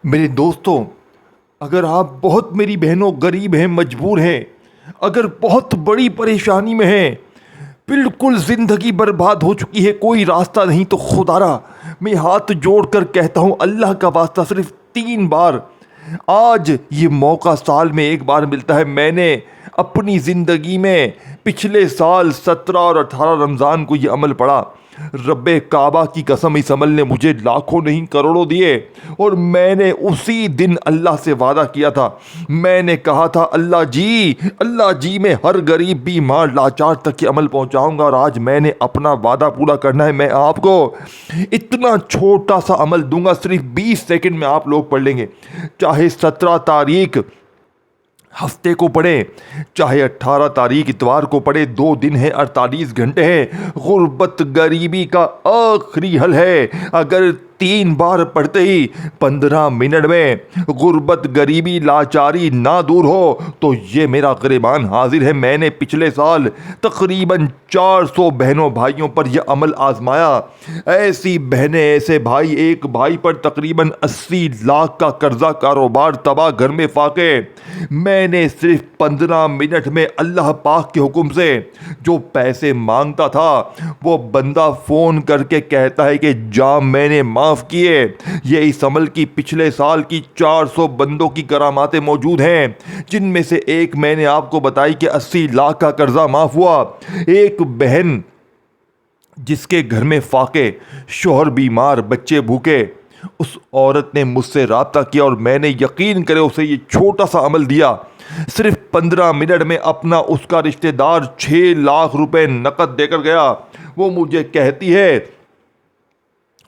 میرے دوستوں، اگر آپ بہت میری بہنوں غریب ہیں، مجبور ہیں، اگر بہت بڑی پریشانی میں ہیں، بالکل زندگی برباد ہو چکی ہے، کوئی راستہ نہیں، تو خدارا میں ہاتھ جوڑ کر کہتا ہوں، اللہ کا واسطہ صرف 3 بار، آج یہ موقع سال میں ایک بار ملتا ہے۔ میں نے اپنی زندگی میں پچھلے سال 17 اور 18 رمضان کو یہ عمل پڑھا۔ رب کعبہ کی قسم، اس عمل نے مجھے لاکھوں نہیں کروڑوں دیے، اور میں نے اسی دن اللہ سے وعدہ کیا تھا۔ میں نے کہا تھا، اللہ جی میں ہر غریب بیمار لاچار تک یہ عمل پہنچاؤں گا، اور آج میں نے اپنا وعدہ پورا کرنا ہے۔ میں آپ کو اتنا چھوٹا سا عمل دوں گا، صرف 20 سیکنڈ میں آپ لوگ پڑھ لیں گے، چاہے 17 تاریخ ہفتے کو پڑھیں، چاہے 18 تاریخ اتوار کو پڑھے، 2 دن ہے، 48 گھنٹے ہیں۔ غربت غریبی کا آخری حل ہے۔ اگر 3 بار پڑھتے ہی 15 منٹ میں غربت غریبی لاچاری نہ دور ہو تو یہ میرا گریبان حاضر ہے۔ میں نے پچھلے سال تقریباً 400 بہنوں بھائیوں پر یہ عمل آزمایا۔ ایسی بہنیں، ایسے بھائی، ایک بھائی پر تقریباً 80 لاکھ کا قرضہ، کاروبار تباہ، گھر میں فاقے۔ میں نے صرف 15 منٹ میں اللہ پاک کے حکم سے جو پیسے مانگتا تھا، وہ بندہ فون کر کے کہتا ہے کہ جام میں نے معاف کیے۔ یہ اس عمل کی پچھلے سال کی 400 بندوں کی کراماتیں موجود ہیں، جن میں سے ایک میں نے آپ کو بتائی کہ 80 لاکھ کا قرضہ معاف ہوا۔ ایک بہن جس کے گھر میں فاقے، شوہر بیمار، بچے بھوکے، اس عورت نے مجھ سے رابطہ کیا، اور میں نے یقین کرے اسے یہ چھوٹا سا عمل دیا۔ صرف 15 منٹ میں اپنا اس کا رشتہ دار 6 لاکھ روپے نقد دے کر گیا۔ وہ مجھے کہتی ہے،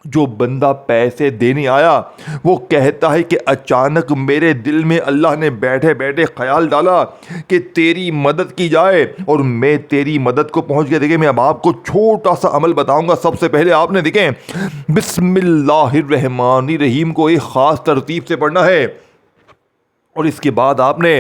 جو بندہ پیسے دینے آیا وہ کہتا ہے کہ اچانک میرے دل میں اللہ نے بیٹھے بیٹھے خیال ڈالا کہ تیری مدد کی جائے، اور میں تیری مدد کو پہنچ گیا۔ دیکھیں، میں اب آپ کو چھوٹا سا عمل بتاؤں گا۔ سب سے پہلے آپ نے دیکھیں بسم اللہ الرحمن الرحیم کو ایک خاص ترتیب سے پڑھنا ہے، اور اس کے بعد آپ نے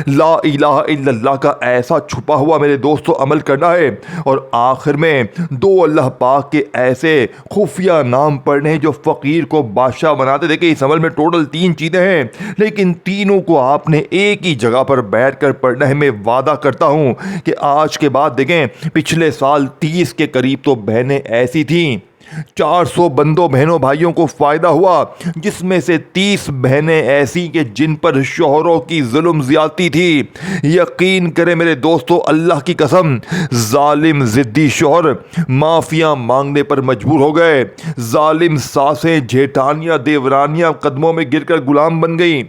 لا الہ الا اللہ کا ایسا چھپا ہوا، میرے دوستو، عمل کرنا ہے، اور آخر میں 2 اللہ پاک کے ایسے خفیہ نام پڑھنے ہیں جو فقیر کو بادشاہ بناتے۔ دیکھیں، اس عمل میں ٹوٹل 3 چیزیں ہیں، لیکن تینوں کو آپ نے ایک ہی جگہ پر بیٹھ کر پڑھنا ہے۔ میں وعدہ کرتا ہوں کہ آج کے بعد دیکھیں، پچھلے سال 30 کے قریب تو بہنیں ایسی تھیں، 400 بندوں بہنوں بھائیوں کو فائدہ ہوا، جس میں سے 30 بہنیں ایسی کہ جن پر شوہروں کی ظلم زیادتی تھی۔ یقین کریں میرے دوستو، اللہ کی قسم، ظالم ضدی شوہر معافیاں مانگنے پر مجبور ہو گئے، ظالم ساسیں، جیٹھانیاں، دیورانیاں قدموں میں گر کر غلام بن گئیں۔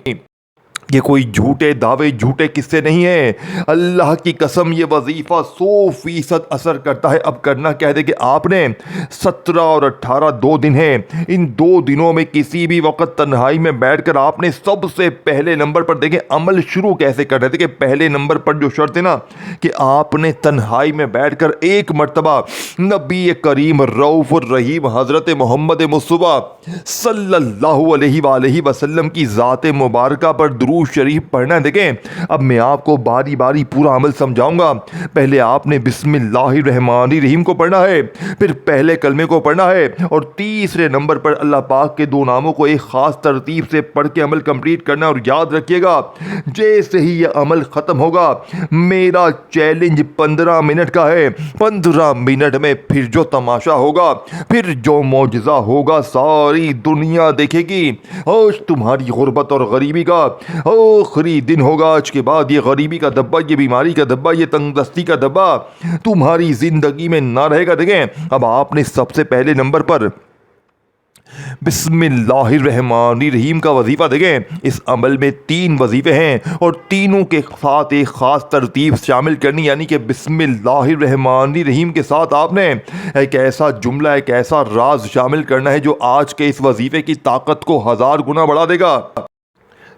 یہ کوئی جھوٹے دعوے، جھوٹے قصے نہیں ہیں۔ اللہ کی قسم، یہ وظیفہ 100% اثر کرتا ہے۔ اب کرنا کیا ہے کہ آپ نے 17 اور 18 2 دن ہیں، ان 2 دنوں میں کسی بھی وقت تنہائی میں بیٹھ کر آپ نے سب سے پہلے نمبر پر دیکھیں عمل شروع کیسے کرنا ہے۔ دیکھیں، پہلے نمبر پر جو شرط ہے نا، کہ آپ نے تنہائی میں بیٹھ کر ایک مرتبہ نبی کریم رؤوف الرحیم حضرت محمد مصطفیٰ صلی اللہ علیہ وآلہ وسلم کی ذات مبارکہ پر درود شریف پڑھنا ہے۔ دیکھیں، اب میں آپ کو باری باری پورا عمل سمجھاؤں گا۔ پہلے آپ نے بسم اللہ الرحمن الرحیم کو پڑھنا ہے، پھر پہلے کلمے کو پڑھنا ہے، اور تیسرے نمبر پر اللہ پاک کے 2 ناموں کو ایک خاص ترتیب سے پڑھ کے عمل کمپلیٹ کرنا ہے۔ اور یاد رکھیے گا، جیسے ہی یہ عمل ختم ہوگا، میرا چیلنج 15 منٹ کا ہے۔ 15 منٹ میں پھر جو تماشا ہوگا، پھر جو معجزہ ہوگا، ساری دنیا دیکھے گی۔ آج تمہاری غربت اور غریبی کا آخری دن ہوگا۔ آج کے بعد یہ غریبی کا دبا، یہ بیماری کا دبا، یہ تنگ دستی کا دبا تمہاری زندگی میں نہ رہے گا۔ دیکھیں، اب آپ نے سب سے پہلے نمبر پر بسم اللہ الرحمن الرحیم کا وظیفہ، دیکھیں اس عمل میں 3 وظیفے ہیں، اور تینوں کے ساتھ ایک خاص ترتیب شامل کرنی، یعنی کہ بسم اللہ الرحمن الرحیم کے ساتھ آپ نے ایک ایسا جملہ، ایک ایسا راز شامل کرنا ہے جو آج کے اس وظیفے کی طاقت کو 1000 گنا بڑھا دے گا۔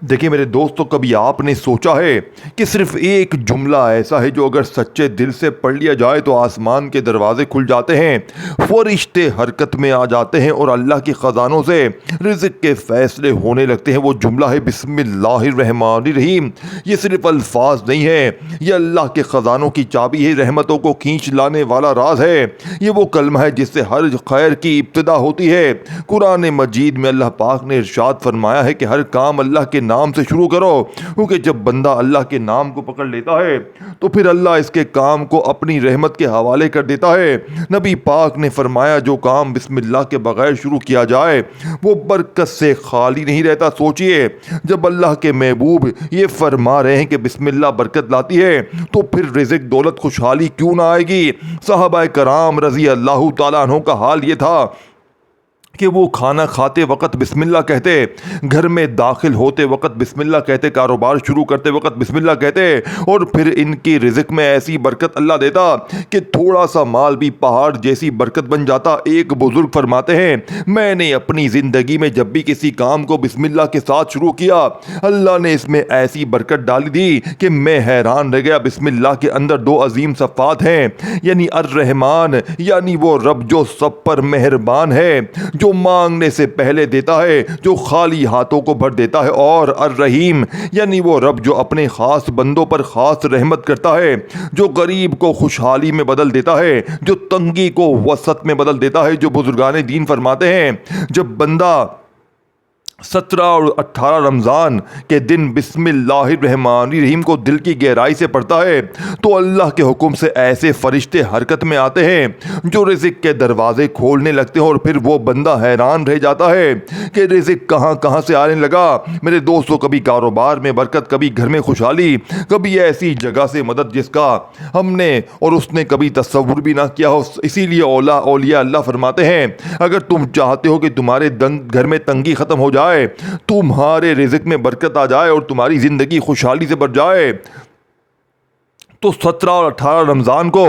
دیکھیں میرے دوستو، کبھی آپ نے سوچا ہے کہ صرف ایک جملہ ایسا ہے جو اگر سچے دل سے پڑھ لیا جائے تو آسمان کے دروازے کھل جاتے ہیں، فرشتے حرکت میں آ جاتے ہیں اور اللہ کے خزانوں سے رزق کے فیصلے ہونے لگتے ہیں؟ وہ جملہ ہے بسم اللہ الرحمن الرحیم۔ یہ صرف الفاظ نہیں ہے، یہ اللہ کے خزانوں کی چابی ہے، رحمتوں کو کھینچ لانے والا راز ہے۔ یہ وہ کلمہ ہے جس سے ہر خیر کی ابتدا ہوتی ہے۔ قرآن مجید میں اللہ پاک نے ارشاد فرمایا ہے کہ ہر کام اللہ کے نام سے شروع کرو، کیونکہ جب بندہ اللہ کے نام کو پکڑ لیتا ہے تو پھر اللہ اس کے کام کو اپنی رحمت کے حوالے کر دیتا ہے۔ نبی پاک نے فرمایا جو کام بسم اللہ کے بغیر شروع کیا جائے وہ برکت سے خالی نہیں رہتا۔ سوچئے جب اللہ کے محبوب یہ فرما رہے ہیں کہ بسم اللہ برکت لاتی ہے تو پھر رزق، دولت، خوشحالی کیوں نہ آئے گی؟ صحابہ کرام رضی اللہ تعالیٰ عنہ کا حال یہ تھا کہ وہ کھانا کھاتے وقت بسم اللہ کہتے، گھر میں داخل ہوتے وقت بسم اللہ کہتے، کاروبار شروع کرتے وقت بسم اللہ کہتے، اور پھر ان کی رزق میں ایسی برکت اللہ دیتا کہ تھوڑا سا مال بھی پہاڑ جیسی برکت بن جاتا۔ ایک بزرگ فرماتے ہیں میں نے اپنی زندگی میں جب بھی کسی کام کو بسم اللہ کے ساتھ شروع کیا، اللہ نے اس میں ایسی برکت ڈالی دی کہ میں حیران رہ گیا۔ بسم اللہ کے اندر دو عظیم صفات ہیں، یعنی الرحمن، یعنی وہ رب جو سب پر مہربان ہے، جو مانگنے سے پہلے دیتا ہے، جو خالی ہاتھوں کو بھر دیتا ہے، اور الرحیم، یعنی وہ رب جو اپنے خاص بندوں پر خاص رحمت کرتا ہے، جو غریب کو خوشحالی میں بدل دیتا ہے، جو تنگی کو وسعت میں بدل دیتا ہے۔ جو بزرگان دین فرماتے ہیں جب بندہ 17 اور 18 رمضان کے دن بسم اللہ الرحمن الرحیم کو دل کی گہرائی سے پڑھتا ہے تو اللہ کے حکم سے ایسے فرشتے حرکت میں آتے ہیں جو رزق کے دروازے کھولنے لگتے ہیں، اور پھر وہ بندہ حیران رہ جاتا ہے کہ رزق کہاں کہاں سے آنے لگا۔ میرے دوستو، کبھی کاروبار میں برکت، کبھی گھر میں خوشحالی، کبھی ایسی جگہ سے مدد جس کا ہم نے اور اس نے کبھی تصور بھی نہ کیا ہو۔ اسی لیے اولیاء اللہ فرماتے ہیں اگر تم چاہتے ہو کہ تمہارے گھر میں تنگی ختم ہو جائے، تمہارے رزق میں برکت آ جائے اور تمہاری زندگی خوشحالی سے بھر جائے، تو 17 اور 18 رمضان کو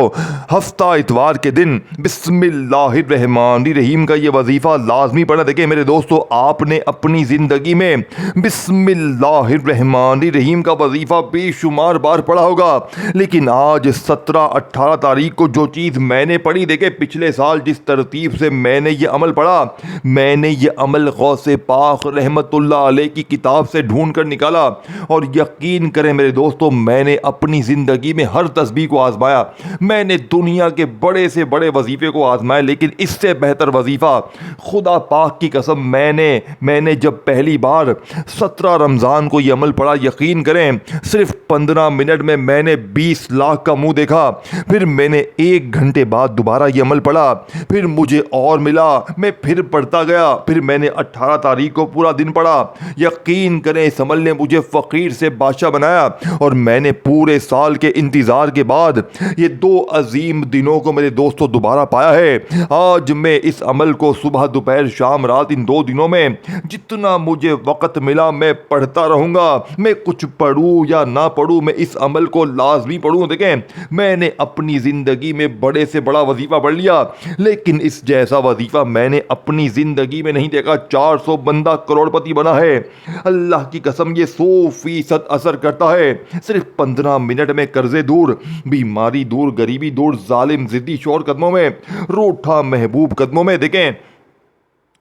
ہفتہ اتوار کے دن بسم اللہ الرحمن الرحیم کا یہ وظیفہ لازمی پڑھنا۔ دیکھیں میرے دوستو، آپ نے اپنی زندگی میں بسم اللہ الرحمن الرحیم کا وظیفہ بے شمار بار پڑھا ہوگا، لیکن آج 17-18 تاریخ کو جو چیز میں نے پڑھی، دیکھیں پچھلے سال جس ترتیب سے میں نے یہ عمل پڑھا، میں نے یہ عمل غوث پاک رحمت اللہ علیہ کی کتاب سے ڈھونڈ کر نکالا، اور یقین کریں میرے دوستو میں نے اپنی زندگی میں ہر تسبیح کو آزمایا، میں نے دنیا کے بڑے سے بڑے وظیفے کو آزمایا، لیکن اس سے بہتر وظیفہ خدا پاک کی قسم میں نے جب پہلی بار 17 رمضان کو یہ عمل پڑھا، یقین کریں صرف 15 منٹ میں میں نے 20 لاکھ کا منہ دیکھا۔ پھر میں نے 1 گھنٹے بعد دوبارہ یہ عمل پڑھا، پھر مجھے اور ملا، میں پھر پڑھتا گیا، پھر میں نے 18 تاریخ کو پورا دن پڑھا۔ یقین کریں اس عمل نے مجھے فقیر سے بادشاہ بنایا، اور میں نے پورے سال کے انتظار کے بعد یہ 2 عظیم دنوں کو میرے دوستوں دوبارہ پایا ہے۔ آج میں اس عمل کو صبح، دوپہر، شام، رات، ان 2 دنوں میں جتنا مجھے وقت ملا میں پڑھتا رہوں گا۔ میں کچھ پڑھوں یا نہ پڑھوں، میں اس عمل کو لازمی پڑھوں۔ دیکھیں میں نے اپنی زندگی میں بڑے سے بڑا وظیفہ پڑھ لیا، لیکن اس جیسا وظیفہ میں نے اپنی زندگی میں نہیں دیکھا۔ 400 بندہ کروڑ پتی بنا ہے، اللہ کی قسم یہ 100% اثر کرتا ہے۔ صرف 15 منٹ میں قرضے دور، بیماری دور، غریبی دور، ظالم ضدی شوہر قدموں میں، روٹھا محبوب قدموں میں۔ دیکھیں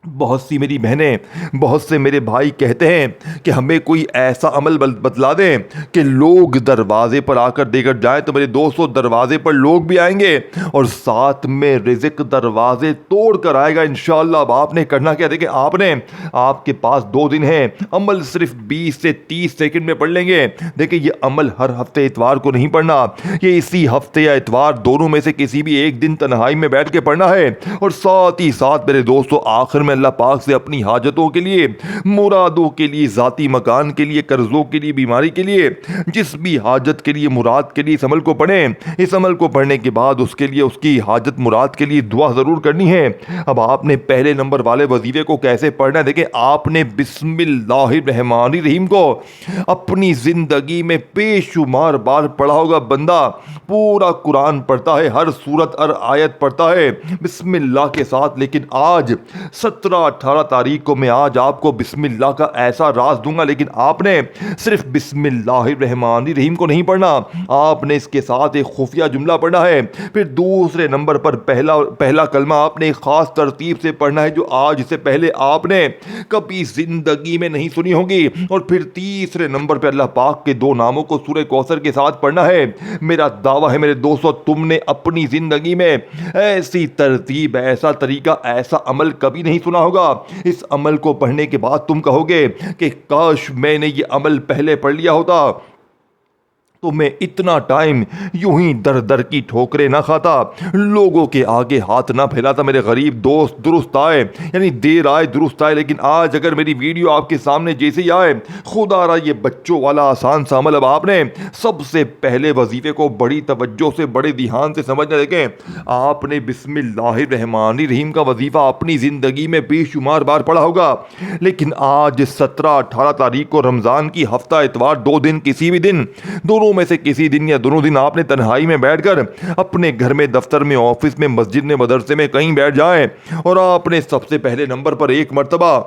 بہت سی میری بہنیں، بہت سے میرے بھائی کہتے ہیں کہ ہمیں کوئی ایسا عمل بتلا دیں کہ لوگ دروازے پر آ کر دے کر جائیں۔ تو میرے دوستو دروازے پر لوگ بھی آئیں گے اور ساتھ میں رزق دروازے توڑ کر آئے گا انشاءاللہ۔ اب آپ نے کرنا کیا؟ دیکھیں آپ کے پاس 2 دن ہیں، عمل صرف 20 سے 30 سیکنڈ میں پڑھ لیں گے۔ دیکھیں یہ عمل ہر ہفتے اتوار کو نہیں پڑھنا، یہ اسی ہفتے یا اتوار دونوں میں سے کسی بھی ایک دن تنہائی میں بیٹھ کے پڑھنا ہے۔ اور ساتھ ہی ساتھ میرے دوستو آخر میں اللہ پاک سے اپنی حاجتوں کے لیے، مرادوں کے لیے، ذاتی مکان کے لیے، قرضوں کے لیے، بیماری کے لیے، جس بھی حاجت کے لیے، مراد کے لیے اس عمل کو پڑھیں۔ اس عمل کو پڑھنے کے بعد اس کے لیے، اس کی حاجت مراد کے لیے دعا ضرور کرنی ہے۔ اب آپ نے پہلے نمبر والے وظیفے کو کیسے پڑھنا ہے؟ دیکھیں آپ نے بسم اللہ الرحمن الرحیم کو اپنی زندگی میں بے شمار بار پڑھا ہوگا۔ بندہ پورا قرآن پڑھتا ہے، ہر سورت ہر آیت پڑھتا ہے بسم اللہ کے ساتھ، لیکن آج 17-18 تاریخ کو میں آج آپ کو بسم اللہ کا ایسا راز دوں گا، لیکن آپ نے صرف بسم اللہ الرحمن الرحیم کو نہیں پڑھنا، آپ نے اس کے ساتھ ایک خفیہ جملہ پڑھنا ہے۔ پھر دوسرے نمبر پر پہلا کلمہ آپ نے ایک خاص ترتیب سے پڑھنا ہے جو آج سے پہلے آپ نے کبھی زندگی میں نہیں سنی ہوگی، اور پھر تیسرے نمبر پہ اللہ پاک کے 2 ناموں کو سورہ کوثر کے ساتھ پڑھنا ہے۔ میرا دعویٰ ہے میرے دوستو، تم نے اپنی زندگی میں ایسی ترتیب، ایسا طریقہ، ایسا عمل کبھی نہیں سنا ہوگا۔ اس عمل کو پڑھنے کے بعد تم کہو گے کہ کاش میں نے یہ عمل پہلے پڑھ لیا ہوتا تو میں اتنا ٹائم یوں ہی در در کی ٹھوکریں نہ کھاتا، لوگوں کے آگے ہاتھ نہ پھیلاتا۔ میرے غریب دوست درست آئے، یعنی دیر آئے درست آئے، لیکن آج اگر میری ویڈیو آپ کے سامنے جیسے ہی آئے، خدا را یہ بچوں والا آسان سا عمل اب آپ نے سب سے پہلے وظیفے کو بڑی توجہ سے، بڑے دھیان سے سمجھنا۔ دیکھیں، آپ نے بسم اللہ الرحمن الرحیم کا وظیفہ اپنی زندگی میں بے شمار بار پڑھا ہوگا، لیکن آج 17-18 تاریخ کو رمضان کی ہفتہ اتوار 2 دن، کسی بھی دن، دونوں میں سے کسی دن یا دونوں دن آپ نے تنہائی میں بیٹھ کر اپنے گھر میں، دفتر میں، آفس میں، مسجد میں، مدرسے میں کہیں بیٹھ جائیں، اور آپ نے سب سے پہلے نمبر پر ایک مرتبہ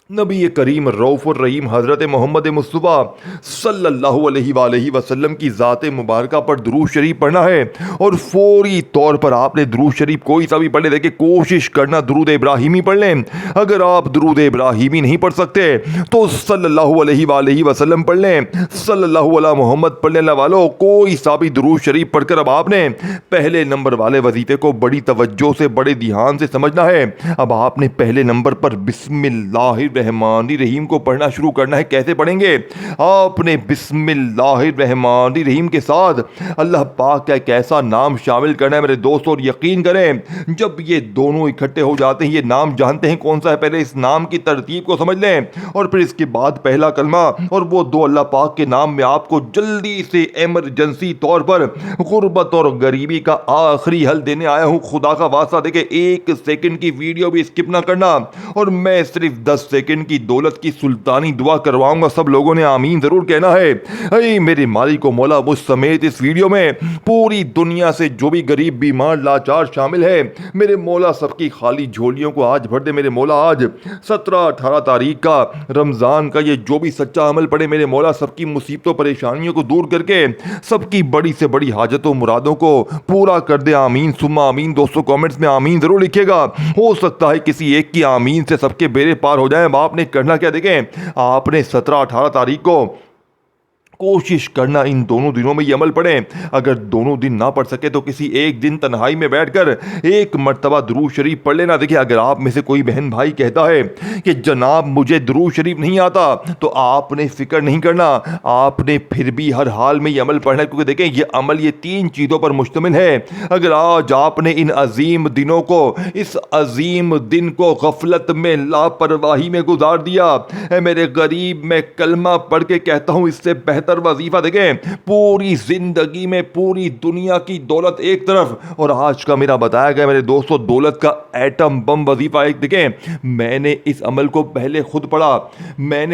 نبی کریم رؤوف الرحیم حضرت محمد مصطفیٰ صلی اللہ علیہ وآلہ وسلم کی ذات مبارکہ پر درود شریف پڑھنا ہے، اور فوری طور پر آپ نے درود شریف کوئی سا بھی پڑھ لیں۔ دیکھیں، کوشش کرنا درود ابراہیمی پڑھ لیں۔ اگر آپ درود ابراہیمی نہیں پڑھ سکتے تو صلی اللہ علیہ وآلہ وسلم پڑھ لیں، صلی اللہ علیہ محمد پڑھ لیں۔ اللہ والو، کوئی سا بھی درود شریف پڑھ کر اب آپ نے پہلے نمبر والے وظیفے کو بڑی توجہ سے، بڑے دھیان سے سمجھنا ہے۔ اب آپ نے پہلے نمبر پر بسم اللہ الرحمن الرحیم کو پڑھنا شروع کرنا ہے۔ کیسے پڑھیں گے؟ آپ نے بسم اللہ الرحمن الرحیم کے ساتھ اللہ پاک کا ایک ایسا نام شامل کرنا ہے میرے دوستوں، اور یقین کریں جب یہ دونوں اکٹھے ہو جاتے ہیں، یہ نام جانتے ہیں کون سا ہے، پہلے اس نام کی ترتیب کو سمجھ لیں، اور پھر اس کے بعد پہلا کلمہ اور وہ 2 اللہ پاک کے نام میں آپ کو جلدی سے ایمرجنسی طور پر غربت اور غریبی کا آخری حل دینے آیا ہوں۔ خدا کا واسطہ، دیکھیں 1 سیکنڈ کی ویڈیو بھی اسکپ نہ کرنا، اور میں صرف 10 سیکنڈ کی دولت کی سلطانی دعا کرواؤں گا۔ سب لوگوں نے آمین ضرور کہنا ہے۔ اے میرے مالک و مولا، مجھ سمیت اس ویڈیو میں پوری دنیا سے جو بھی غریب، بیمار، لاچار شامل ہے، میرے مولا سب کی خالی جھولیوں کو آج بھر دے۔ میرے مولا آج 17-18 تاریخ کا رمضان کا یہ جو بھی سچا عمل پڑے، میرے مولا سب کی مصیبتوں پریشانیوں کو دور کر کے سب کی بڑی سے بڑی حاجتوں مرادوں کو پورا کر دے۔ آمین ثم آمین۔ دوستوں کامنٹس میں آمین ضرور لکھیے گا، ہو سکتا ہے کسی ایک کی آمین سے سب کے بیڑے پار ہو جائیں۔ آپ نے کرنا کیا؟ دیکھیں، آپ نے 17-18 تاریخ کو کوشش کرنا ان دونوں دنوں میں یہ عمل پڑھیں۔ اگر دونوں دن نہ پڑھ سکے تو کسی ایک دن تنہائی میں بیٹھ کر ایک مرتبہ درود شریف پڑھ لینا۔ دیکھیں، اگر آپ میں سے کوئی بہن بھائی کہتا ہے کہ جناب مجھے درود شریف نہیں آتا، تو آپ نے فکر نہیں کرنا، آپ نے پھر بھی ہر حال میں یہ عمل پڑھنا ہے، کیونکہ دیکھیں یہ عمل یہ 3 چیزوں پر مشتمل ہے۔ اگر آج آپ نے ان عظیم دنوں کو، اس عظیم دن کو غفلت میں، لاپرواہی میں گزار دیا، اے میرے غریب، میں کلمہ پڑھ کے کہتا ہوں اس سے بہتر وظیفہ دیکھیں، پوری زندگی میں پوری دنیا کی دولت ایک طرف، اور آج کا میرا بتایا گیا میرے دوستوں دولت کا ایٹم بم وظیفہ ایک۔ دیکھیں، میں نے اس عمل کو پہلے خود پڑھا، میں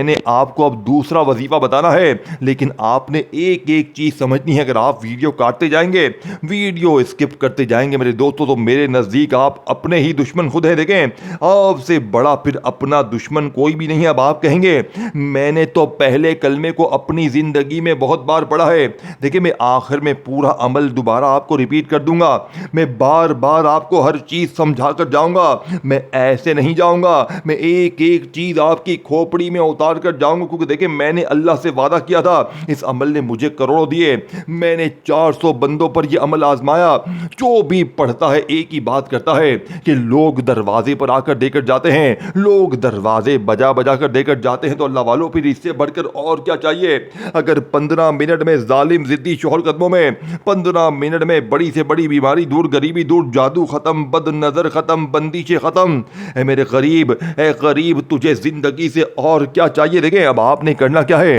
نے آپ کو اب دوسرا وظیفہ بتانا ہے، لیکن آپ نے ایک ایک چیز سمجھنی ہے۔ اگر آپ ویڈیو کاٹتے جائیں گے، ویڈیو اسکپ کرتے جائیں گے میرے دوستوں، تو میرے نزدیک آپ اپنے ہی دشمن خود ہیں۔ دیکھیں، آپ سے بڑا پھر اپنا دشمن کوئی بھی نہیں ہے۔ اب آپ کہیں گے میں نے تو پہلے کلمے کو اپنی زندگی میں بہت بار پڑھا ہے۔ دیکھیں، میں آخر میں پورا عمل دوبارہ آپ کو ریپیٹ کر دوں گا، میں بار بار آپ کو ہر چیز سمجھا کر جاؤں گا، میں ایسے نہیں جاؤں گا، میں ایک ایک چیز آپ کی کھوپڑی میں اتار کر جاؤں گا، کیونکہ دیکھیں میں نے اللہ سے وعدہ کیا تھا، اس عمل نے مجھے کروڑوں دیے، میں نے 400 بندوں پر یہ عمل آزمایا، جو بھی پڑھتا ہے ایک ہی بات کرتا ہے کہ لوگ دروازے پر آ کر دے کر جاتے ہیں، لوگ دروازے بجا بجا کر دے کر جاتے ہیں، تو اللہ والوں پھر اس سے بڑھ کر اور کیا چاہیے؟ اگر 15 منٹ میں ظالم ضدی شوہر قدموں میں، 15 منٹ میں بڑی سے بڑی بیماری دور، غریبی دور، جادو ختم، بد نظر ختم، بندشیں ختم، اے میرے غریب، اے غریب تجھے زندگی سے اور کیا چاہیے؟ دیکھیں اب آپ نے کرنا کیا ہے،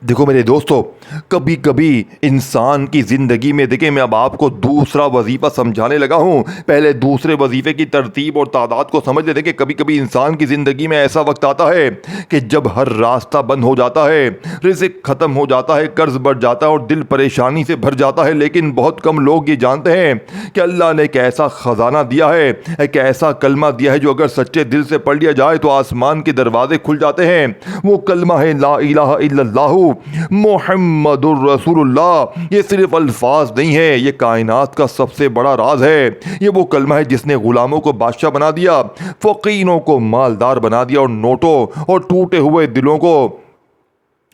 دیکھو میرے دوستو، کبھی کبھی انسان کی زندگی میں، دیکھیں میں اب آپ کو دوسرا وظیفہ سمجھانے لگا ہوں، پہلے دوسرے وظیفے کی ترتیب اور تعداد کو سمجھ لے۔ دیکھیں کبھی کبھی انسان کی زندگی میں ایسا وقت آتا ہے کہ جب ہر راستہ بند ہو جاتا ہے، رزق ختم ہو جاتا ہے، قرض بڑھ جاتا ہے اور دل پریشانی سے بھر جاتا ہے، لیکن بہت کم لوگ یہ جانتے ہیں کہ اللہ نے ایک ایسا خزانہ دیا ہے، ایک ایسا کلمہ دیا ہے جو اگر سچے دل سے پڑھ لیا جائے تو آسمان کے دروازے کھل جاتے ہیں۔ وہ کلمہ ہے لا الہ الا اللہ محمد الرسول اللہ۔ یہ صرف الفاظ نہیں ہے، یہ کائنات کا سب سے بڑا راز ہے۔ یہ وہ کلمہ ہے جس نے غلاموں کو بادشاہ بنا دیا، فقیروں کو مالدار بنا دیا اور نوٹوں اور ٹوٹے ہوئے دلوں کو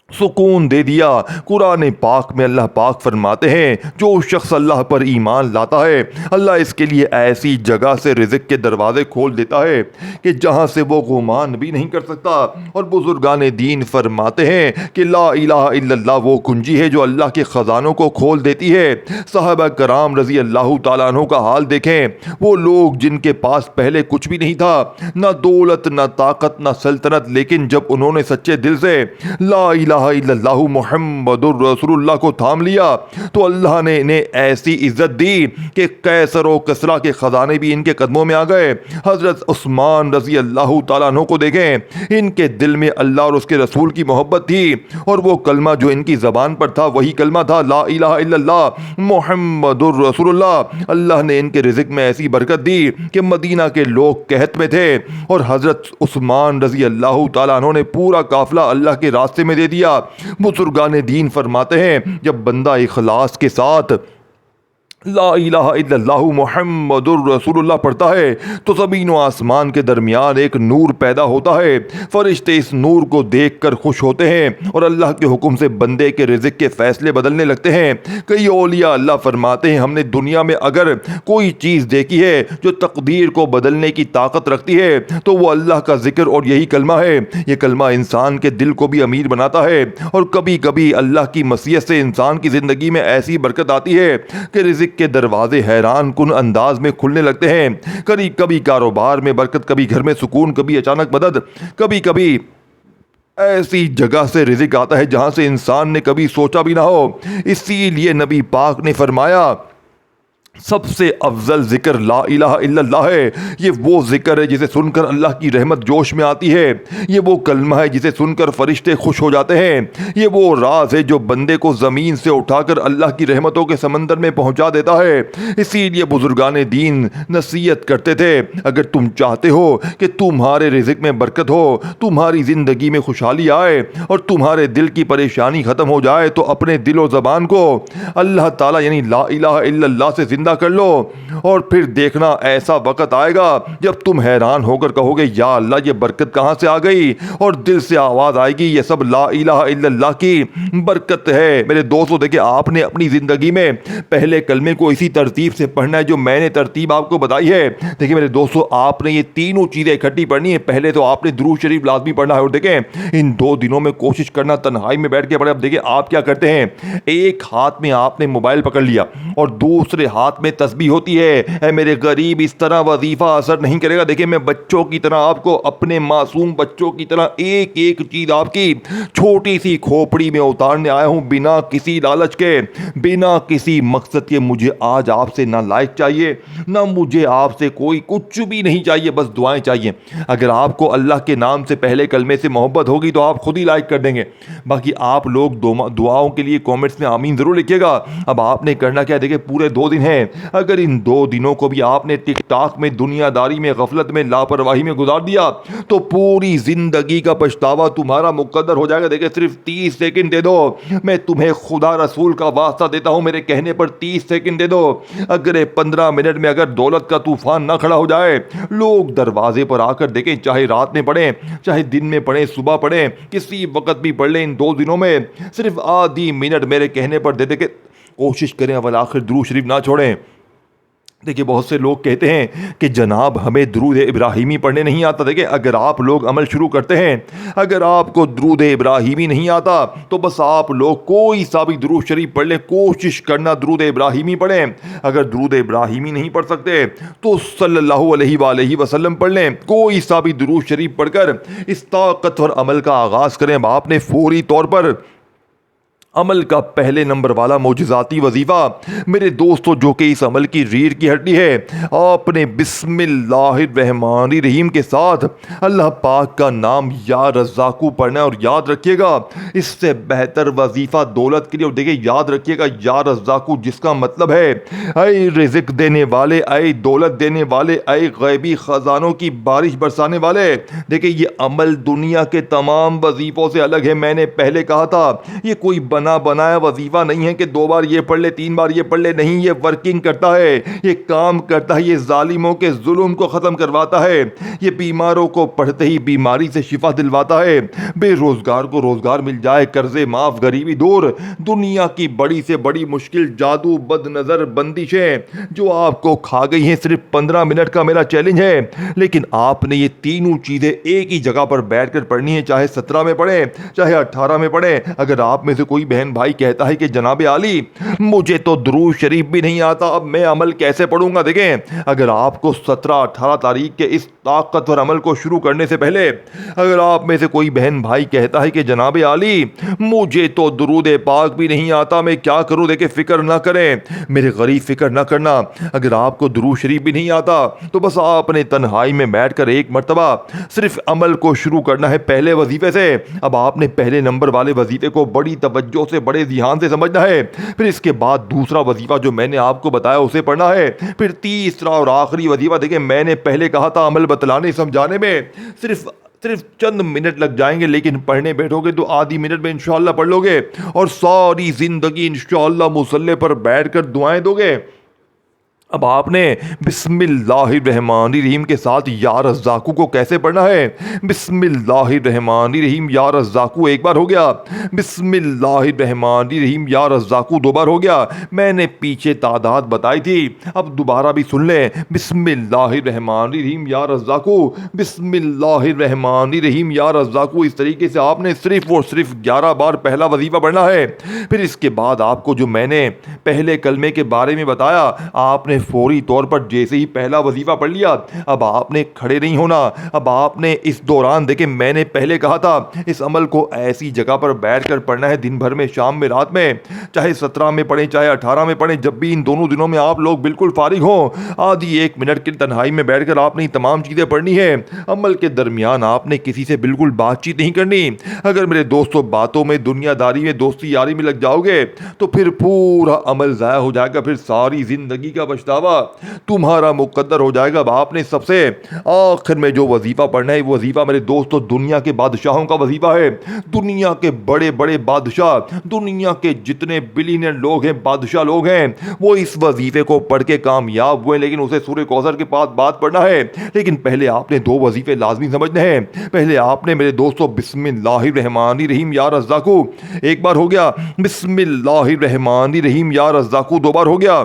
سکون دے دیا۔ قرآن پاک میں اللہ پاک فرماتے ہیں جو شخص اللہ پر ایمان لاتا ہے، اللہ اس کے لیے ایسی جگہ سے رزق کے دروازے کھول دیتا ہے کہ جہاں سے وہ گمان بھی نہیں کر سکتا۔ اور بزرگان دین فرماتے ہیں کہ لا الہ الا اللہ وہ کنجی ہے جو اللہ کے خزانوں کو کھول دیتی ہے۔ صحابہ کرام رضی اللہ تعالیٰ عنہ کا حال دیکھیں، وہ لوگ جن کے پاس پہلے کچھ بھی نہیں تھا، نہ دولت، نہ طاقت، نہ سلطنت، لیکن جب انہوں نے سچے دل سے لا الہ الا اللہ محمد الرسول اللہ کو تھام لیا تو اللہ نے انہیں ایسی عزت دی کہ قیصر و کسریٰ کے خزانے بھی ان کے قدموں میں آ گئے۔ حضرت عثمان رضی اللہ تعالیٰ عنہ کو دیکھیں، ان کے دل میں اللہ اور اس کے رسول کی محبت تھی، اور وہ کلمہ جو ان کی زبان پر تھا وہی کلمہ تھا لا الہ الا اللہ محمد الرسول اللہ۔ اللہ نے ان کے رزق میں ایسی برکت دی کہ مدینہ کے لوگ قحط میں تھے، اور حضرت عثمان رضی اللہ تعالیٰ عنہ نے پورا قافلہ اللہ کے راستے میں دے دیا۔ بزرگان دین فرماتے ہیں جب بندہ اخلاص کے ساتھ لا الہ الا اللہ محمد الرسول اللہ پڑھتا ہے تو زمین و آسمان کے درمیان ایک نور پیدا ہوتا ہے۔ فرشتے اس نور کو دیکھ کر خوش ہوتے ہیں اور اللہ کے حکم سے بندے کے رزق کے فیصلے بدلنے لگتے ہیں۔ کئی اولیاء اللہ فرماتے ہیں ہم نے دنیا میں اگر کوئی چیز دیکھی ہے جو تقدیر کو بدلنے کی طاقت رکھتی ہے تو وہ اللہ کا ذکر اور یہی کلمہ ہے۔ یہ کلمہ انسان کے دل کو بھی امیر بناتا ہے، اور کبھی کبھی اللہ کی مشیت سے انسان کی زندگی میں ایسی برکت آتی ہے کہ رزق کے دروازے حیران کن انداز میں کھلنے لگتے ہیں۔ کبھی کاروبار میں برکت، کبھی گھر میں سکون، کبھی اچانک مدد، کبھی ایسی جگہ سے رزق آتا ہے جہاں سے انسان نے کبھی سوچا بھی نہ ہو۔ اسی لیے نبی پاک نے فرمایا سب سے افضل ذکر لا الہ الا اللہ ہے۔ یہ وہ ذکر ہے جسے سن کر اللہ کی رحمت جوش میں آتی ہے، یہ وہ کلمہ ہے جسے سن کر فرشتے خوش ہو جاتے ہیں، یہ وہ راز ہے جو بندے کو زمین سے اٹھا کر اللہ کی رحمتوں کے سمندر میں پہنچا دیتا ہے۔ اسی لیے بزرگان دین نصیحت کرتے تھے اگر تم چاہتے ہو کہ تمہارے رزق میں برکت ہو، تمہاری زندگی میں خوشحالی آئے اور تمہارے دل کی پریشانی ختم ہو جائے تو اپنے دل و زبان کو اللہ تعالیٰ یعنی لا الہ الا اللہ سے زندہ کر لو، اور پھر دیکھنا ایسا وقت آئے گا جب تم حیران ہو کر کہو گے یا اللہ یہ برکت کہاں سے آ گئی، اور دل سے آواز آئے گی یہ سب لا الہ الا اللہ کی برکت ہے۔ میرے دوستو دیکھیں آپ نے اپنی زندگی میں پہلے کلمے کو اسی ترتیب سے پڑھنا ہے جو میں نے ترتیب آپ کو بتائی ہے۔ دیکھیں میرے دوستو آپ نے یہ تینوں چیزیں اکٹھی پڑھنی ہے۔ پہلے تو آپ نے درود شریف لازمی پڑھنا ہے، اور دیکھیں ان 2 دنوں میں کوشش کرنا تنہائی میں بیٹھ کے پڑھیں۔ اب دیکھیں آپ کیا کرتے ہیں، ایک ہاتھ میں آپ نے موبائل پکڑ لیا اور دوسرے ہاتھ میں تسبیح ہوتی ہے۔ اے میرے غریب اس طرح وظیفہ اثر نہیں کرے گا۔ دیکھیں میں بچوں کی طرح آپ کو، اپنے معصوم بچوں کی طرح ایک ایک چیز آپ کی چھوٹی سی کھوپڑی میں اتارنے آیا ہوں، بنا کسی لالچ کے، بنا کسی مقصد کے۔ مجھے آج آپ سے نہ لائک چاہیے، نہ مجھے آپ سے کوئی کچھ بھی نہیں چاہیے، بس دعائیں چاہیے۔ اگر آپ کو اللہ کے نام سے پہلے کلمے سے محبت ہوگی تو آپ خود ہی لائک کر دیں گے۔ باقی آپ لوگ دعاؤں کے لیے کامنٹس میں آمین ضرور لکھیے گا۔ اب آپ نے کرنا کیا، دیکھیں پورے 2 دن ہیں، اگر ان 2 دنوں کو بھی آپ نے ٹک ٹاک میں، دنیا داری میں، غفلت میں، لاپرواہی میں گزار دیا تو پوری زندگی کا پچھتاوا تمہارا مقدر ہو جائے گا۔ دیکھیں صرف 30 سیکنڈ دے دو، میں تمہیں خدا رسول کا واسطہ دیتا ہوں، میرے کہنے پر 30 سیکنڈ دے دو۔ اگر 15 منٹ میں اگر دولت کا طوفان نہ کھڑا ہو جائے، لوگ دروازے پر آ کر دیکھیں، چاہے رات میں پڑھیں، چاہے دن میں پڑھیں، صبح پڑھیں، کسی وقت بھی پڑھ لیں، ان 2 دنوں میں صرف آدھی منٹ میرے کہنے پر دے دے کے کوشش کریں اول آخر درود شریف نہ چھوڑیں۔ دیکھیں بہت سے لوگ کہتے ہیں کہ جناب ہمیں درود ابراہیمی پڑھنے نہیں آتا۔ دیکھیں اگر آپ لوگ عمل شروع کرتے ہیں، اگر آپ کو درود ابراہیمی نہیں آتا تو بس آپ لوگ کوئی سا بھی درود شریف پڑھ لیں، کوشش کرنا درود ابراہیمی پڑھیں۔ اگر درود ابراہیمی نہیں پڑھ سکتے تو صلی اللہ علیہ وآلہ وسلم پڑھ لیں، کوئی سا بھی درود شریف پڑھ کر اس طاقتور عمل کا آغاز کریں۔ اب آپ نے فوری طور پر عمل کا پہلے نمبر والا معجزاتی وظیفہ میرے دوستو، جو کہ اس عمل کی ریڑھ کی ہڈی ہے، آپ نے بسم اللہ الرحمن الرحیم کے ساتھ اللہ پاک کا نام یا رزاقو پڑھنا ہے۔ اور یاد رکھیے گا، اس سے بہتر وظیفہ دولت کے لیے، اور دیکھیں یاد رکھیے گا، یا رزاقو جس کا مطلب ہے اے رزق دینے والے، اے دولت دینے والے، اے غیبی خزانوں کی بارش برسانے والے۔ دیکھیں یہ عمل دنیا کے تمام وظیفوں سے الگ ہے۔ میں نے پہلے کہا تھا یہ کوئی بنا بنایا وظیفہ نہیں ہے کہ 2 بار یہ پڑھ لے 3 بار یہ پڑھ لے، نہیں، یہ ورکنگ کرتا ہے، یہ کام کرتا ہے، یہ ظالموں کے ظلم کو ختم کرواتا ہے، یہ بیماروں کو پڑھتے ہی بیماری سے شفا دلواتا ہے، بے روزگار کو روزگار مل جائے، قرضے معاف، غریبی دور، دنیا کی بڑی سے بڑی مشکل، جادو، بد نظر، بندشیں جو آپ کو کھا گئی ہیں، صرف 15 منٹ کا میرا چیلنج ہے، لیکن آپ نے یہ تینوں چیزیں ایک ہی جگہ پر بیٹھ کر پڑھنی ہے، چاہے 17 میں پڑھیں چاہے 18 میں پڑھیں۔ اگر آپ میں سے کوئی بہن بھائی کہتا ہے کہ جناب عالی مجھے تو درود شریف بھی نہیں آتا، اب میں عمل کیسے پڑھوں گا، دیکھیں اگر آپ کو 17-18 تاریخ کے اس طاقتور عمل کو شروع کرنے سے پہلے اگر آپ میں سے کوئی بہن بھائی کہتا ہے کہ جناب عالی مجھے تو درود پاک بھی نہیں آتا، میں کیا کروں، دیکھیں فکر نہ کریں میرے غریب، فکر نہ کرنا۔ اگر آپ کو درود شریف بھی نہیں آتا تو بس آپ نے تنہائی میں بیٹھ کر ایک مرتبہ صرف عمل کو شروع کرنا ہے پہلے وظیفے سے۔ اب آپ نے پہلے نمبر والے وظیفے کو بڑی توجہ سے، بڑے ذہن سے سمجھنا ہے، پھر اس کے بعد دوسرا وظیفہ جو میں نے آپ کو بتایا اسے پڑھنا ہے، پھر تیسرا اور آخری وظیفہ۔ دیکھیں میں نے پہلے کہا تھا عمل بتلانے سمجھانے میں صرف چند منٹ لگ جائیں گے، لیکن پڑھنے بیٹھو گے تو آدھی منٹ میں انشاءاللہ پڑھ لو گے، اور ساری زندگی انشاءاللہ مصلی پر بیٹھ کر دعائیں دو گے۔ اب آپ نے بسم اللہ الرحمن الرحیم کے ساتھ یا رزاقو کو کیسے پڑھنا ہے؟ بسم اللہ الرحمن الرحیم یا رزاقو ایک بار ہو گیا، بسم اللہ الرحمن الرحیم یا رزاقو 2 بار ہو گیا، میں نے پیچھے تعداد بتائی تھی، اب دوبارہ بھی سن لیں، بسم اللہ الرحمن الرحیم یا رزاقو، بسم اللہ الرحمن الرحیم یا رزاقو۔ اس طریقے سے آپ نے صرف اور صرف 11 بار پہلا وظیفہ پڑھنا ہے۔ پھر اس کے بعد آپ کو جو میں نے پہلے کلمے کے بارے میں بتایا، آپ نے فوری طور پر جیسے ہی پہلا وظیفہ پڑھ لیا، اب آپ نے کھڑے نہیں ہونا، اب آپ نے اس دوران، دیکھیں میں نے پہلے کہا تھا اس عمل کو ایسی جگہ پر بیٹھ کر پڑھنا ہے، دن بھر میں، شام میں، رات میں، چاہے 17 میں پڑھیں چاہے 18 میں پڑھیں، جب بھی ان دونوں دنوں میں آپ لوگ بالکل فارغ ہوں، آدھی 1 منٹ کی تنہائی میں بیٹھ کر آپ نے تمام چیزیں پڑھنی ہے۔ عمل کے درمیان آپ نے کسی سے بالکل بات چیت نہیں کرنی۔ اگر میرے دوستوں باتوں میں، دنیا داری میں، دوستی یاری میں لگ جاؤ گے تو پھر پورا عمل ضائع ہو جائے گا، پھر ساری زندگی کا پچھتاوا تمہارا مقدر ہو جائے گا۔ اب آپ نے سب سے آخر میں جو وظیفہ پڑھنا ہے، وہ وظیفہ میرے دوستوں دنیا کے بادشاہوں کا وظیفہ ہے۔ دنیا کے بڑے بڑے بادشاہ، دنیا کے جتنے بلینئر لوگ ہیں، بادشاہ لوگ ہیں، وہ اس وظیفے کو پڑھ کے کامیاب ہوئے، لیکن اسے سورہ کوثر کے پاس بات پڑھنا ہے۔ لیکن پہلے آپ نے 2 وظیفے لازمی سمجھنے ہیں۔ پہلے آپ نے میرے دوستوں بسم اللہ الرحمن الرحیم یا رزاقو ایک بار ہو گیا، بسم اللہ الرحمن الرحیم یا رزاقو 2 بار ہو گیا،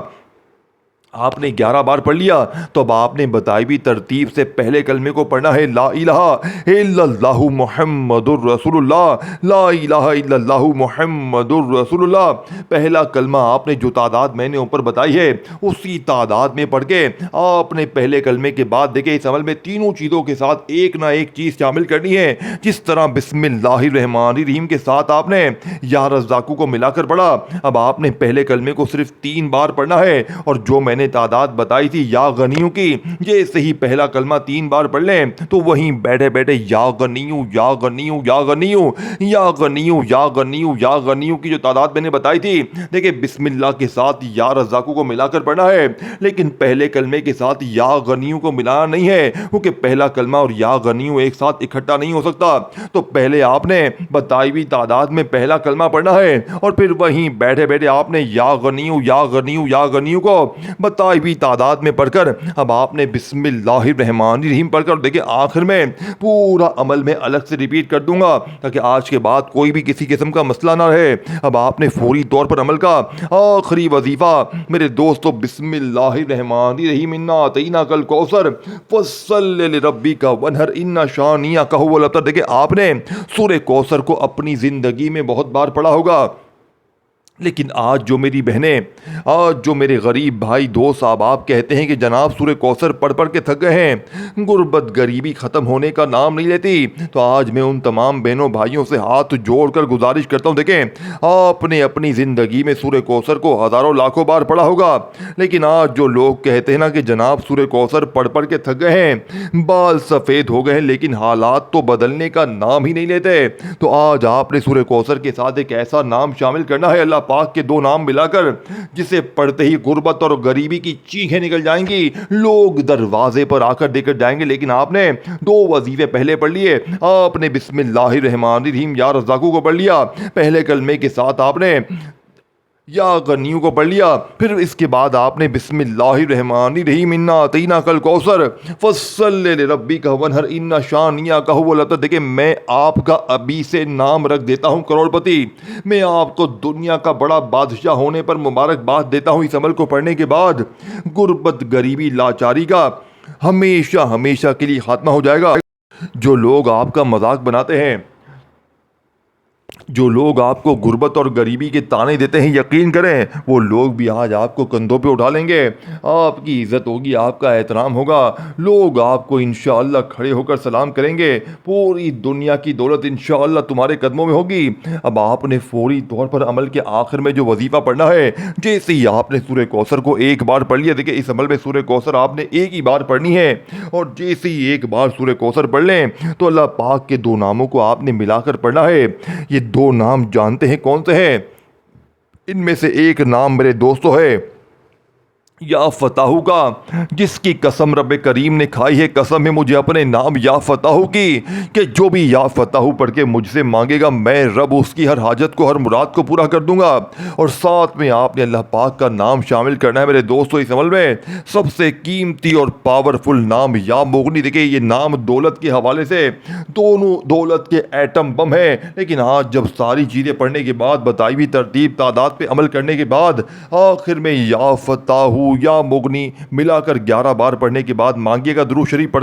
آپ نے 11 بار پڑھ لیا، تو اب آپ نے بتائی بھی ترتیب سے پہلے کلمے کو پڑھنا ہے، لا الہ الا اللہ محمد الرسول اللہ، لا الہ الا اللہ محمد الرسول اللہ۔ پہلا کلمہ آپ نے جو تعداد میں نے اوپر بتائی ہے اسی تعداد میں پڑھ کے آپ نے پہلے کلمے کے بعد، دیکھیں اس عمل میں تینوں چیزوں کے ساتھ ایک نہ ایک چیز شامل کرنی ہے۔ جس طرح بسم اللہ الرحمن الرحیم کے ساتھ آپ نے یا رزاقو کو ملا کر پڑھا، اب آپ نے پہلے کلمے کو صرف 3 بار پڑھنا ہے، اور جو میں نے تعداد بتائی تھی یا غنیوں کی، جیسے ہی پہلا کلمہ 3 بار پڑھ لیں تو وہیں بیٹھے بیٹھے یا غنیوں یا غنیوں یا غنیوں یا غنیوں یا غنیوں یا غنیوں کی جو تعداد میں نے بتائی تھی، دیکھیں بسم اللہ کے ساتھ یا رزاقو کو ملا کر پڑھنا ہے، لیکن پہلے کلمے کے ساتھ یا غنیوں کو ملانا نہیں ہے، کیونکہ پہلا کلمہ اور یا غنیوں ایک ساتھ اکٹھا نہیں ہو سکتا۔ تو پہلے آپ نے بتائی ہوئی تعداد میں پہلا کلمہ پڑھنا ہے، اور پھر وہیں بیٹھے بیٹھے آپ نے یا غنیوں یا غنیوں یا غنیوں کو بتائی ہوئی تعداد میں پڑھ کر اب آپ نے بسم اللہ الرحمن الرحیم پڑھ کر، دیکھیں آخر میں پورا عمل میں الگ سے ریپیٹ کر دوں گا تاکہ آج کے بعد کوئی بھی کسی قسم کا مسئلہ نہ رہے۔ اب آپ نے فوری طور پر عمل کا آخری وظیفہ میرے دوستو بسم اللہ الرحمن الرحیم، انا اعطیناک الکوثر فصل لربک وانحر ان شانئک هو الابتر۔ دیکھیں آپ نے سورہ کوثر کو اپنی زندگی میں بہت بار پڑھا ہوگا، لیکن آج جو میری بہنیں، آج جو میرے غریب بھائی دوست احباب کہتے ہیں کہ جناب سورہ کوثر پڑھ پڑھ کے تھک گئے ہیں، غربت غریبی ختم ہونے کا نام نہیں لیتی، تو آج میں ان تمام بہنوں بھائیوں سے ہاتھ جوڑ کر گزارش کرتا ہوں، دیکھیں آپ نے اپنی زندگی میں سورہ کوثر کو ہزاروں لاکھوں بار پڑھا ہوگا، لیکن آج جو لوگ کہتے ہیں نا کہ جناب سورہ کوثر پڑھ پڑھ کے تھک گئے ہیں، بال سفید ہو گئے ہیں، لیکن حالات تو بدلنے کا نام ہی نہیں لیتے، تو آج آپ نے سورہ کوثر کے ساتھ ایک ایسا نام شامل کرنا ہے، اللہ پاک کے دو نام ملا کر، جسے پڑھتے ہی غربت اور غریبی کی چیخیں نکل جائیں گی، لوگ دروازے پر آ کر دے کر جائیں گے، لیکن آپ نے دو وظیفے پہلے پڑھ لیے، آپ نے بسم اللہ الرحمن الرحیم یا رزاقو کو پڑھ لیا، پہلے کلمے کے ساتھ آپ نے یا غنیوں کو پڑھ لیا، پھر اس کے بعد آپ نے بسم اللہ الرحمن الرحیم انا اعطیناک الکوثر فصل لربک وانحر ان شانئک هو الابتر۔ دیکھیں میں آپ کا ابھی سے نام رکھ دیتا ہوں کروڑ پتی، میں آپ کو دنیا کا بڑا بادشاہ ہونے پر مبارکباد دیتا ہوں، اس عمل کو پڑھنے کے بعد غربت غریبی لاچاری کا ہمیشہ ہمیشہ کے لیے خاتمہ ہو جائے گا۔ جو لوگ آپ کا مذاق بناتے ہیں، جو لوگ آپ کو غربت اور غریبی کے طعنے دیتے ہیں، یقین کریں وہ لوگ بھی آج آپ کو کندھوں پہ اٹھا لیں گے، آپ کی عزت ہوگی، آپ کا احترام ہوگا، لوگ آپ کو انشاءاللہ کھڑے ہو کر سلام کریں گے، پوری دنیا کی دولت انشاءاللہ تمہارے قدموں میں ہوگی۔ اب آپ نے فوری طور پر عمل کے آخر میں جو وظیفہ پڑھنا ہے، جیسے ہی آپ نے سورہ کوثر کو ایک بار پڑھ لیا، دیکھیں اس عمل میں سورہ کوثر آپ نے ایک ہی بار پڑھنی ہے، اور جیسے ہی ایک بار سورہ کوثر پڑھ لیں تو اللہ پاک کے دو ناموں کو آپ نے ملا کر پڑھنا ہے۔ یہ دو نام جانتے ہیں کون سے ہیں؟ ان میں سے ایک نام میرے دوستو ہے یا فتاحو کا، جس کی قسم رب کریم نے کھائی ہے، قسم ہے مجھے اپنے نام یا فتاحو کی، کہ جو بھی یا فتاحو پڑھ کے مجھ سے مانگے گا، میں رب اس کی ہر حاجت کو، ہر مراد کو پورا کر دوں گا۔ اور ساتھ میں آپ نے اللہ پاک کا نام شامل کرنا ہے میرے دوستو اس عمل میں، سب سے قیمتی اور پاورفل نام یا مغنی۔ دیکھیں یہ نام دولت کے حوالے سے دونوں دولت کے ایٹم بم ہیں، لیکن آج جب ساری چیزیں پڑھنے کے بعد، بتائی ہوئی ترتیب تعداد پہ عمل کرنے کے بعد، آخر میں یا فتاحو یا مغنی ملا کر 11 بار پڑھنے کے بعد مانگیے گا درود شریف پڑھ